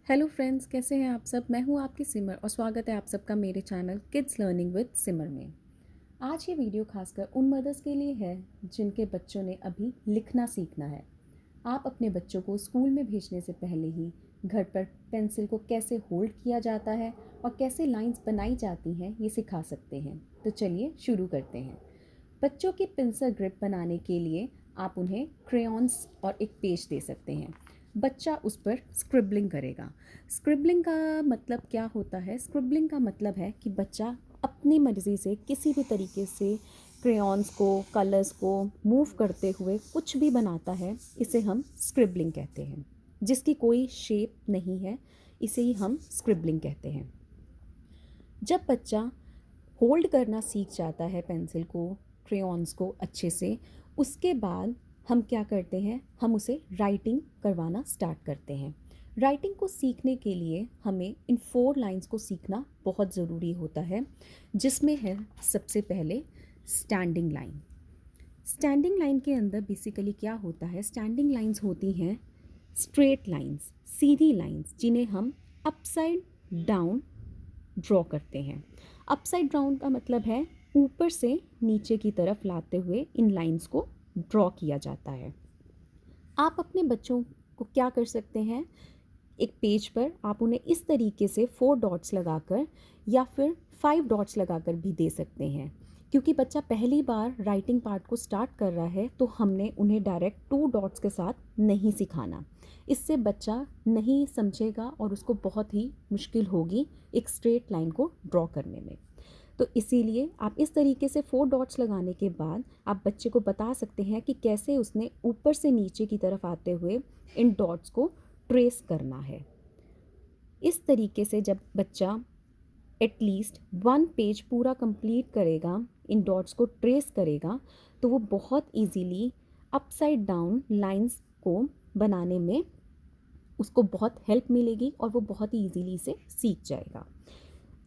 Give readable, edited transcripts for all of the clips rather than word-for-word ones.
Hello friends, कैसे हैं आप सब। मैं हूं आपकी सिमर और स्वागत है आप सबका मेरे चैनल किड्स लर्निंग विद सिमर में। आज ये वीडियो खासकर उन मदर्स के लिए है जिनके बच्चों ने अभी लिखना सीखना है। आप अपने बच्चों को स्कूल में भेजने से पहले ही घर पर पेंसिल को कैसे होल्ड किया जाता है और कैसे लाइंस बनाई जाती हैं ये सिखा सकते हैं। तो चलिए शुरू करते हैं। बच्चों की पिंसल ग्रिप बनाने के लिए आप उन्हें क्रेयॉन्स और एक पेज दे सकते हैं। बच्चा उस पर स्क्रिबलिंग करेगा। स्क्रिबलिंग का मतलब क्या होता है? स्क्रिबलिंग का मतलब है कि बच्चा अपनी मर्ज़ी से किसी भी तरीके से क्रेयॉन्स को, कलर्स को मूव करते हुए कुछ भी बनाता है, इसे हम स्क्रिबलिंग कहते हैं। जिसकी कोई शेप नहीं है, इसे ही हम स्क्रिबलिंग कहते हैं। जब बच्चा होल्ड करना सीख जाता है पेंसिल को, क्रेयॉन्स को अच्छे से, उसके बाद हम क्या करते हैं, हम उसे राइटिंग करवाना स्टार्ट करते हैं। राइटिंग को सीखने के लिए हमें इन 4 लाइंस को सीखना बहुत ज़रूरी होता है, जिसमें है सबसे पहले स्टैंडिंग लाइन। स्टैंडिंग लाइन के अंदर बेसिकली क्या होता है, स्टैंडिंग लाइंस होती हैं स्ट्रेट लाइंस, सीधी लाइंस, जिन्हें हम अपसाइड डाउन ड्रॉ करते हैं। अपसाइड डाउन का मतलब है ऊपर से नीचे की तरफ लाते हुए इन लाइंस को ड्रॉ किया जाता है। आप अपने बच्चों को क्या कर सकते हैं, एक पेज पर आप उन्हें इस तरीके से 4 डॉट्स लगाकर या फिर 5 डॉट्स लगाकर भी दे सकते हैं। क्योंकि बच्चा पहली बार राइटिंग पार्ट को स्टार्ट कर रहा है, तो हमने उन्हें डायरेक्ट 2 डॉट्स के साथ नहीं सिखाना। इससे बच्चा नहीं समझेगा और उसको बहुत ही मुश्किल होगी एक स्ट्रेट लाइन को ड्रॉ करने में। तो इसीलिए आप इस तरीके से 4 डॉट्स लगाने के बाद आप बच्चे को बता सकते हैं कि कैसे उसने ऊपर से नीचे की तरफ आते हुए इन डॉट्स को ट्रेस करना है। इस तरीके से जब बच्चा एटलीस्ट 1 पेज पूरा कंप्लीट करेगा, इन डॉट्स को ट्रेस करेगा, तो वो बहुत इजीली अपसाइड डाउन लाइंस को बनाने में उसको बहुत हेल्प मिलेगी और वो बहुत ही ईजीली इसे सीख जाएगा।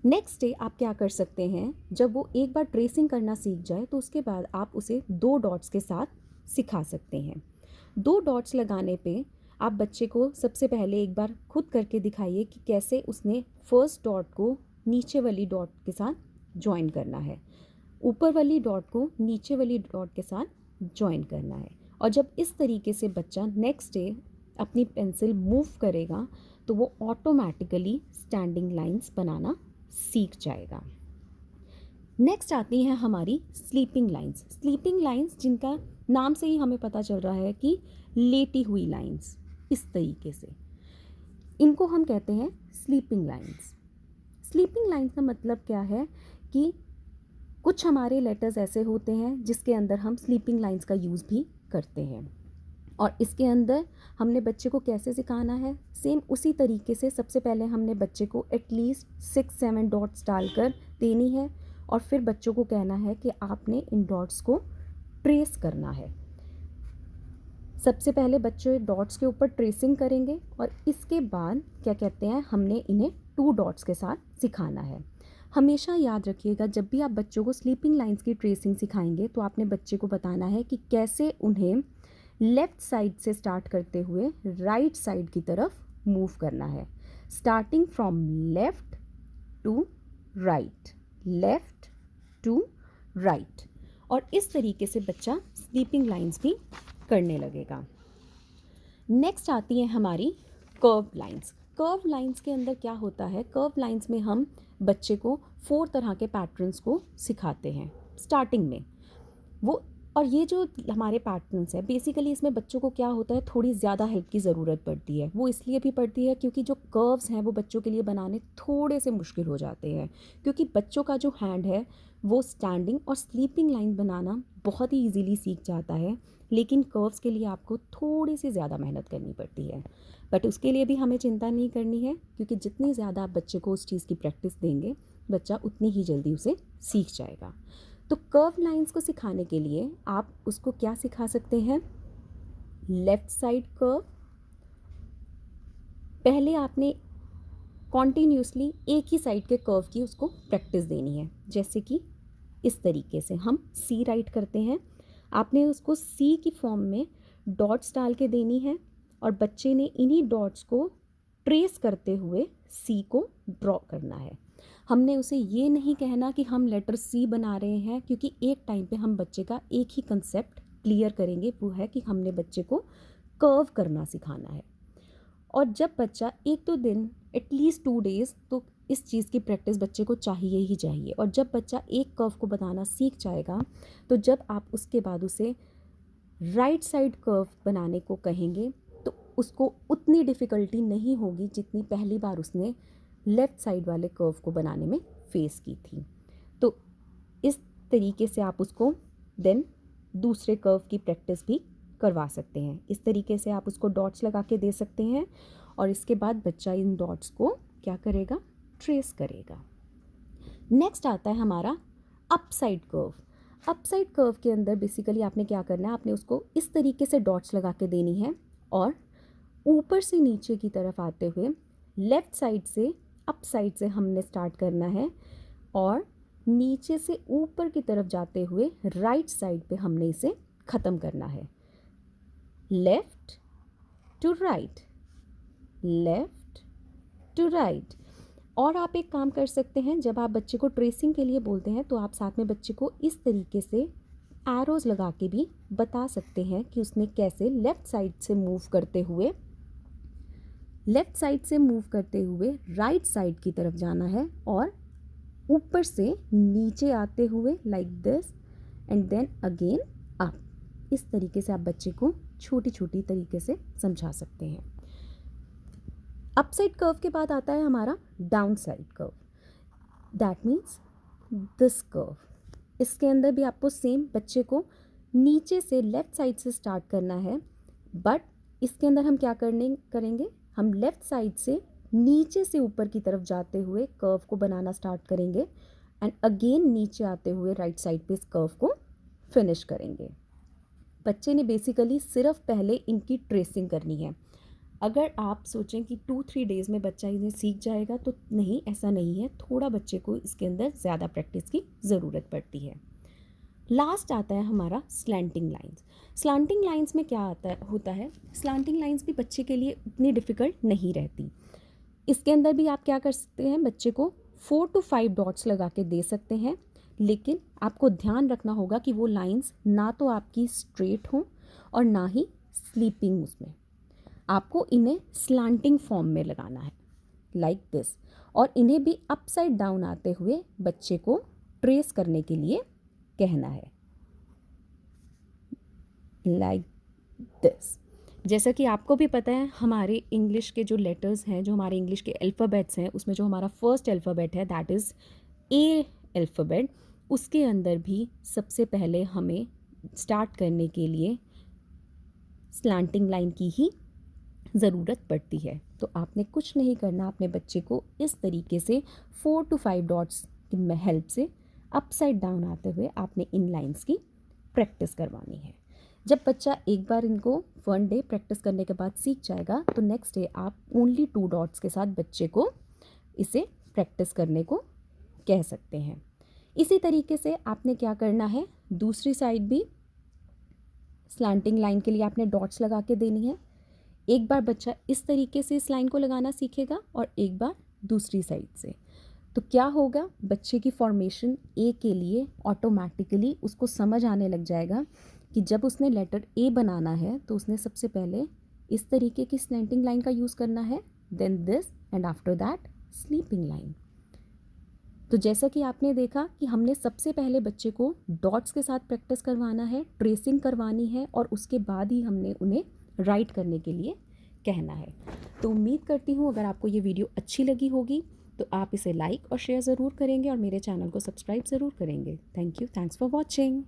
नेक्स्ट डे आप क्या कर सकते हैं, जब वो एक बार ट्रेसिंग करना सीख जाए तो उसके बाद आप उसे 2 डॉट्स के साथ सिखा सकते हैं। 2 डॉट्स लगाने पे आप बच्चे को सबसे पहले एक बार खुद करके दिखाइए कि कैसे उसने फर्स्ट डॉट को नीचे वाली डॉट के साथ ज्वाइन करना है, ऊपर वाली डॉट को नीचे वाली डॉट के साथ ज्वाइन करना है। और जब इस तरीके से बच्चा नेक्स्ट डे अपनी पेंसिल मूव करेगा तो वो ऑटोमेटिकली स्टैंडिंग लाइंस बनाना सीख जाएगा। नेक्स्ट आती हैं हमारी स्लीपिंग लाइंस। स्लीपिंग लाइंस जिनका नाम से ही हमें पता चल रहा है कि लेटी हुई लाइंस, इस तरीके से इनको हम कहते हैं स्लीपिंग लाइंस। स्लीपिंग लाइंस का मतलब क्या है कि कुछ हमारे लेटर्स ऐसे होते हैं जिसके अंदर हम स्लीपिंग लाइंस का यूज़ भी करते हैं। और इसके अंदर हमने बच्चे को कैसे सिखाना है, सेम उसी तरीके से सबसे पहले हमने बच्चे को एटलीस्ट 6-7 डॉट्स डालकर देनी है और फिर बच्चों को कहना है कि आपने इन डॉट्स को ट्रेस करना है। सबसे पहले बच्चे डॉट्स के ऊपर ट्रेसिंग करेंगे और इसके बाद क्या कहते हैं, हमने इन्हें 2 डॉट्स के साथ सिखाना है। हमेशा याद रखिएगा, जब भी आप बच्चों को स्लीपिंग लाइंस की ट्रेसिंग सिखाएंगे तो आपने बच्चे को बताना है कि कैसे उन्हें लेफ़्ट साइड से स्टार्ट करते हुए राइट साइड की तरफ मूव करना है। Starting from left to right, left to right. और इस तरीके से बच्चा स्लीपिंग लाइंस भी करने लगेगा। नेक्स्ट आती है हमारी कर्व लाइंस। कर्व लाइंस के अंदर क्या होता है, कर्व लाइंस में हम बच्चे को 4 तरह के पैटर्न्स को सिखाते हैं स्टार्टिंग में। वो और ये जो हमारे पैटर्न्स है, बेसिकली इसमें बच्चों को क्या होता है, थोड़ी ज़्यादा हेल्प की ज़रूरत पड़ती है। वो इसलिए भी पड़ती है क्योंकि जो कर्व्स हैं वो बच्चों के लिए बनाने थोड़े से मुश्किल हो जाते हैं, क्योंकि बच्चों का जो हैंड है वो स्टैंडिंग और स्लीपिंग लाइन बनाना बहुत ही ईजीली सीख जाता है, लेकिन कर्व्स के लिए आपको थोड़ी सी ज़्यादा मेहनत करनी पड़ती है। बट उसके लिए भी हमें चिंता नहीं करनी है, क्योंकि जितनी ज़्यादा आप बच्चे को उस चीज़ की प्रैक्टिस देंगे, बच्चा उतनी ही जल्दी उसे सीख जाएगा। तो कर्व लाइंस को सिखाने के लिए आप उसको क्या सिखा सकते हैं, लेफ़्ट साइड कर्व। पहले आपने कॉन्टीन्यूसली एक ही साइड के कर्व की उसको प्रैक्टिस देनी है, जैसे कि इस तरीके से हम सी राइट करते हैं। आपने उसको सी की फॉर्म में डॉट्स डाल के देनी है और बच्चे ने इन्हीं डॉट्स को ट्रेस करते हुए सी को ड्रॉ करना है। हमने उसे ये नहीं कहना कि हम लेटर सी बना रहे हैं, क्योंकि एक टाइम पे हम बच्चे का एक ही कंसेप्ट क्लियर करेंगे, वो है कि हमने बच्चे को कर्व करना सिखाना है। और जब बच्चा 1-2 दिन एटलीस्ट 2 डेज़ तो इस चीज़ की प्रैक्टिस बच्चे को चाहिए ही चाहिए। और जब बच्चा एक कर्व को बनाना सीख जाएगा तो जब आप उसके बाद उसे राइट साइड कर्व बनाने को कहेंगे तो उसको उतनी डिफ़िकल्टी नहीं होगी जितनी पहली बार उसने लेफ़्ट साइड वाले कर्व को बनाने में फेस की थी। तो इस तरीके से आप उसको देन दूसरे कर्व की प्रैक्टिस भी करवा सकते हैं। इस तरीके से आप उसको डॉट्स लगा के दे सकते हैं और इसके बाद बच्चा इन डॉट्स को क्या करेगा, ट्रेस करेगा। नेक्स्ट आता है हमारा up side curve. Up side curve के अंदर बेसिकली आपने क्या करना है, आपने उसको इस तरीके से डॉट्स लगा के देनी है और ऊपर से नीचे की तरफ आते हुए लेफ़्ट साइड से अप साइड से हमने स्टार्ट करना है और नीचे से ऊपर की तरफ जाते हुए राइट साइड पे हमने इसे ख़त्म करना है। Left to right, left to right. और आप एक काम कर सकते हैं, जब आप बच्चे को ट्रेसिंग के लिए बोलते हैं तो आप साथ में बच्चे को इस तरीके से एरोज़ लगा के भी बता सकते हैं कि उसने कैसे लेफ़्ट साइड से मूव करते हुए राइट साइड की तरफ जाना है और ऊपर से नीचे आते हुए like this and then again up. इस तरीके से आप बच्चे को छोटी छोटी तरीके से समझा सकते हैं। अप साइड कर्व के बाद आता है हमारा down side curve, that means this curve. इसके अंदर भी आपको सेम बच्चे को नीचे से लेफ़्ट साइड से स्टार्ट करना है, बट इसके अंदर हम क्या करेंगे, हम लेफ़्ट साइड से नीचे से ऊपर की तरफ जाते हुए कर्व को बनाना स्टार्ट करेंगे एंड अगेन नीचे आते हुए राइट साइड पे इस कर्व को फिनिश करेंगे। बच्चे ने बेसिकली सिर्फ पहले इनकी ट्रेसिंग करनी है। अगर आप सोचें कि 2-3 डेज़ में बच्चा इन्हें सीख जाएगा तो नहीं, ऐसा नहीं है। थोड़ा बच्चे को इसके अंदर ज़्यादा प्रैक्टिस की ज़रूरत पड़ती है। लास्ट आता है हमारा स्लैंटिंग लाइंस। स्लैंटिंग लाइंस में क्या होता है, स्लैंटिंग लाइंस भी बच्चे के लिए उतनी डिफ़िकल्ट नहीं रहती। इसके अंदर भी आप क्या कर सकते हैं, बच्चे को 4 to 5 डॉट्स लगा के दे सकते हैं, लेकिन आपको ध्यान रखना होगा कि वो लाइंस ना तो आपकी स्ट्रेट हों और ना ही स्लीपिंग। उसमें आपको इन्हें स्लैंटिंग फॉर्म में लगाना है लाइक दिस, और इन्हें भी अपसाइड डाउन आते हुए बच्चे को ट्रेस करने के लिए कहना है लाइक दिस। जैसा कि आपको भी पता है, हमारे इंग्लिश के जो लेटर्स हैं, जो हमारे इंग्लिश के अल्फ़ाबेट्स हैं, उसमें जो हमारा फर्स्ट अल्फ़ाबेट है दैट इज़ ए अल्फ़ाबेट, उसके अंदर भी सबसे पहले हमें स्टार्ट करने के लिए स्लैंटिंग लाइन की ही ज़रूरत पड़ती है। तो आपने कुछ नहीं करना, अपने बच्चे को इस तरीके से 4 to 5 डॉट्स की हेल्प से अपसाइड डाउन आते हुए आपने इन लाइंस की प्रैक्टिस करवानी है। जब बच्चा एक बार इनको 1 डे प्रैक्टिस करने के बाद सीख जाएगा तो नेक्स्ट डे आप ओनली 2 डॉट्स के साथ बच्चे को इसे प्रैक्टिस करने को कह सकते हैं। इसी तरीके से आपने क्या करना है, दूसरी साइड भी स्लैंटिंग लाइन के लिए आपने डॉट्स लगा के देनी है। एक बार बच्चा इस तरीके से इस लाइन को लगाना सीखेगा और एक बार दूसरी साइड से, तो क्या होगा, बच्चे की फॉर्मेशन ए के लिए ऑटोमेटिकली उसको समझ आने लग जाएगा कि जब उसने लेटर ए बनाना है तो उसने सबसे पहले इस तरीके की स्लैंटिंग लाइन का यूज़ करना है, then this and after that sleeping line. तो जैसा कि आपने देखा कि हमने सबसे पहले बच्चे को डॉट्स के साथ प्रैक्टिस करवाना है, ट्रेसिंग करवानी है और उसके बाद ही हमने उन्हें राइट करने के लिए कहना है। तो उम्मीद करती हूँ अगर आपको ये वीडियो अच्छी लगी होगी तो आप इसे लाइक और शेयर ज़रूर करेंगे और मेरे चैनल को सब्सक्राइब ज़रूर करेंगे। Thank you, thanks for watching.